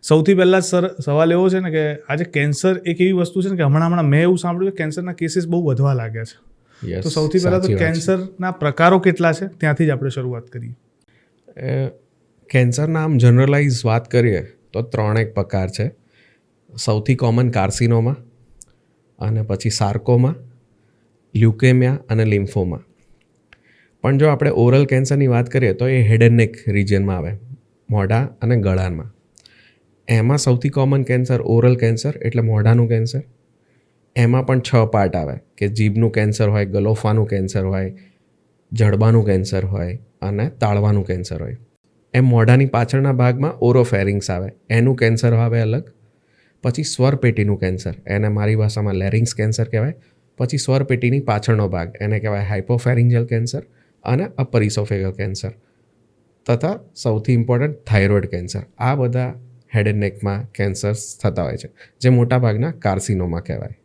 સૌથી પહેલાં સર સવાલ એવો છે ને કે આજે કેન્સર એક એવી વસ્તુ છે ને કે હમણાં મેં એવું સાંભળ્યું કે કેન્સરના કેસીસ બહુ વધવા લાગ્યા છે. તો સૌથી પહેલાં તો કેન્સરના પ્રકારો કેટલા છે ત્યાંથી જ આપણે શરૂઆત કરીએ. કેન્સરના આમ જનરલાઇઝ વાત કરીએ તો 3 પ્રકાર છે. સૌથી કોમન કાર્સિનોમા, અને પછી સાર્કોમા, લ્યુકેમિયા અને લિમ્ફોમા. પણ જો આપણે ઓરલ કેન્સરની વાત કરીએ તો એ હેડ એન્ડ નેક રિજિયનમાં આવે, મોઢા અને ગળામાં. એમાં સૌથી કોમન કેન્સર ઓરલ કેન્સર એટલે મોઢાનું કેન્સર. એમાં પણ 6 પાર્ટ આવે કે જીભનું કેન્સર હોય, ગલોફાનું કેન્સર હોય, જડબાનું કેન્સર હોય અને તાળવાનું કેન્સર હોય. એમ મોઢાની પાછળના ભાગમાં ઓરોફેરિંગ્સ આવે, એનું કેન્સર આવે અલગ. પછી સ્વરપેટીનું કેન્સર, એને મારી ભાષામાં લેરિંગ્સ કેન્સર કહેવાય. પછી સ્વરપેટીની પાછળનો ભાગ, એને કહેવાય હાઇપોફેરિંજિયલ કેન્સર અને અપર ઇસોફેગલ કેન્સર. તથા સૌથી ઇમ્પોર્ટન્ટ થાઇરોઇડ કેન્સર. આ બધા હેડ એન્ડ નેકમાં કેન્સર્સ થતા હોય છે, જે મોટાભાગના કાર્સિનોમા કહેવાય.